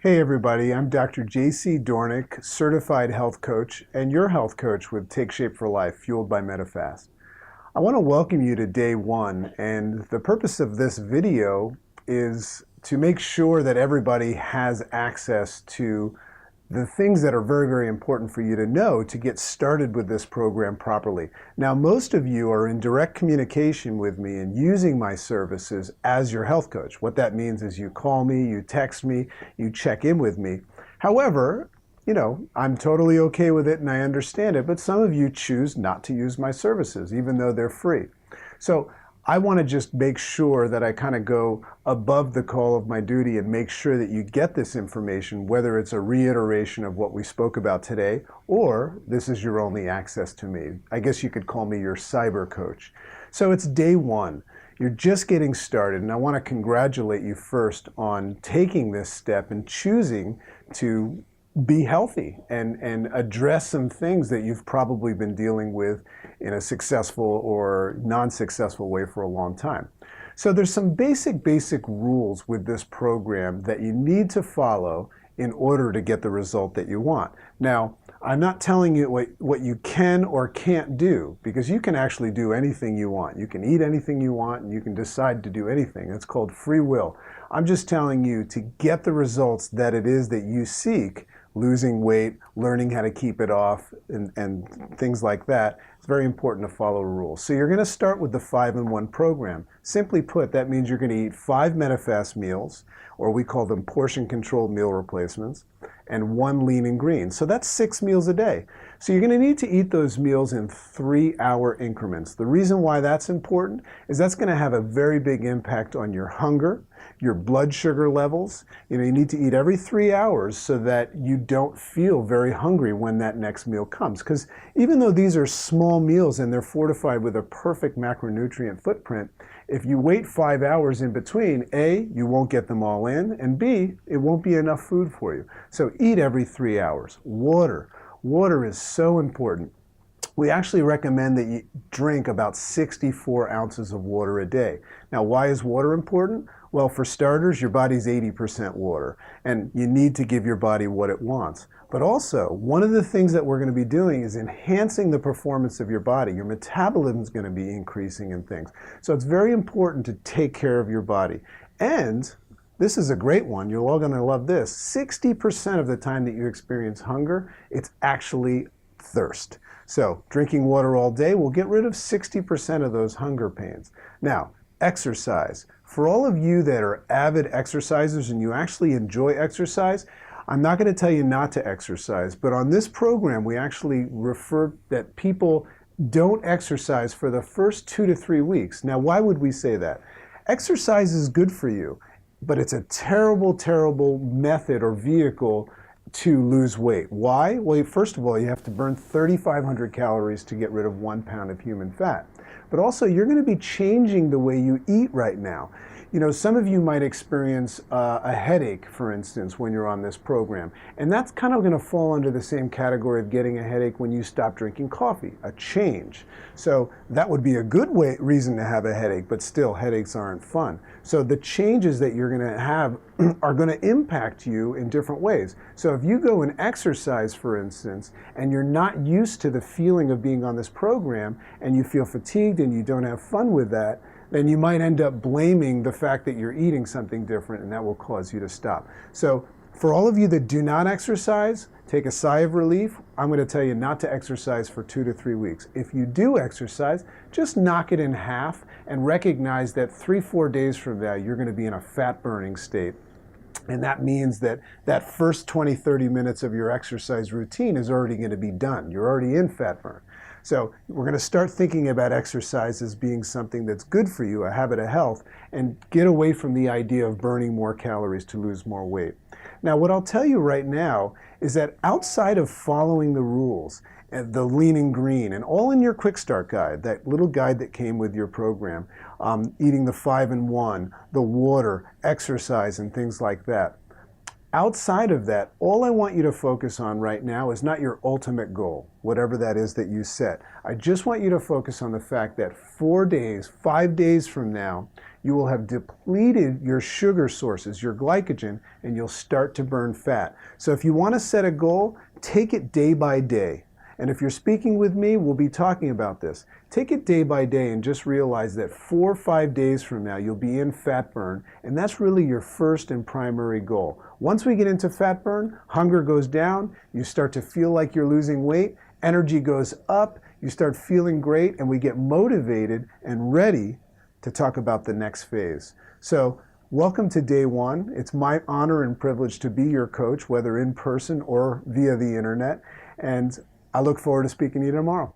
Hey everybody, I'm Dr. JC Doornick, certified health coach and your health coach with Take Shape for Life, fueled by MetaFast. I want to welcome you to day one, and the purpose of this video is to make sure that everybody has access to the things that are very, very important for you to know to get started with this program properly. Now, most of you are in direct communication with me and using my services as your health coach. What that means is you call me, you text me, you check in with me. However, I'm totally okay with it and I understand it, but some of you choose not to use my services, even though they're free. So I want to just make sure that I kind of go above the call of my duty and make sure that you get this information, whether it's a reiteration of what we spoke about today, or this is your only access to me. I guess you could call me your cyber coach. So it's day one. You're just getting started, and I want to congratulate you first on taking this step and choosing to be healthy and address some things that you've probably been dealing with in a successful or non-successful way for a long time. So there's some basic rules with this program that you need to follow in order to get the result that you want. Now, I'm not telling you what you can or can't do, because you can actually do anything you want. You can eat anything you want and you can decide to do anything. It's called free will. I'm just telling you to get the results that it is that you seek, losing weight, learning how to keep it off, and things like that. It's very important to follow rules. So you're going to start with the 5-in-1 program. Simply put, that means you're going to eat 5 MetaFast meals, or we call them portion-controlled meal replacements, and 1 lean and green. So that's 6 meals a day. So you're going to need to eat those meals in 3-hour increments. The reason why that's important is that's going to have a very big impact on your hunger, your blood sugar levels. You need to eat every 3 hours so that you don't feel very hungry when that next meal comes. Because even though these are small meals and they're fortified with a perfect macronutrient footprint, if you wait 5 hours in between, A, you won't get them all in, and B, it won't be enough food for you. So eat every 3 hours. Water. Water is so important. We actually recommend that you drink about 64 ounces of water a day. Now, why is water important? Well, for starters, your body's 80% water, and you need to give your body what it wants. But also, one of the things that we're going to be doing is enhancing the performance of your body. Your metabolism is going to be increasing in things. So it's very important to take care of your body. And this is a great one. You're all going to love this. 60% of the time that you experience hunger, it's actually thirst. So drinking water all day will get rid of 60% of those hunger pains. Now, exercise. For all of you that are avid exercisers and you actually enjoy exercise, I'm not going to tell you not to exercise, but on this program we actually refer that people don't exercise for the first 2 to 3 weeks. Now, why would we say that? Exercise is good for you, but it's a terrible method or vehicle to lose weight. Why? Well, first of all, you have to burn 3,500 calories to get rid of 1 pound of human fat. But also, you're going to be changing the way you eat right now. Some of you might experience a headache, for instance, when you're on this program. And that's kind of going to fall under the same category of getting a headache when you stop drinking coffee, a change. So that would be a good reason to have a headache, but still, headaches aren't fun. So the changes that you're going to have are going to impact you in different ways. So if you go and exercise, for instance, and you're not used to the feeling of being on this program, and you feel fatigued and you don't have fun with that, then you might end up blaming the fact that you're eating something different, and that will cause you to stop. So for all of you that do not exercise, take a sigh of relief. I'm going to tell you not to exercise for 2 to 3 weeks. If you do exercise, just knock it in half and recognize that 3-4 days from now, you're going to be in a fat burning state. And that means that that first 20-30 minutes of your exercise routine is already going to be done. You're already in fat burn. So we're going to start thinking about exercise as being something that's good for you, a habit of health, and get away from the idea of burning more calories to lose more weight. Now, what I'll tell you right now is that outside of following the rules, the lean and green, and all in your quick start guide, that little guide that came with your program, eating the 5-in-1, the water, exercise, and things like that. Outside of that, all I want you to focus on right now is not your ultimate goal, whatever that is that you set. I just want you to focus on the fact that 4 days, 5 days from now, you will have depleted your sugar sources, your glycogen, and you'll start to burn fat. So if you want to set a goal, take it day by day. And if you're speaking with me, we'll be talking about this. Take it day by day and just realize that 4 or 5 days from now, you'll be in fat burn, and that's really your first and primary goal. Once we get into fat burn, hunger goes down, you start to feel like you're losing weight, energy goes up, you start feeling great, and we get motivated and ready to talk about the next phase. So, welcome to day one. It's my honor and privilege to be your coach, whether in person or via the internet, and I look forward to speaking to you tomorrow.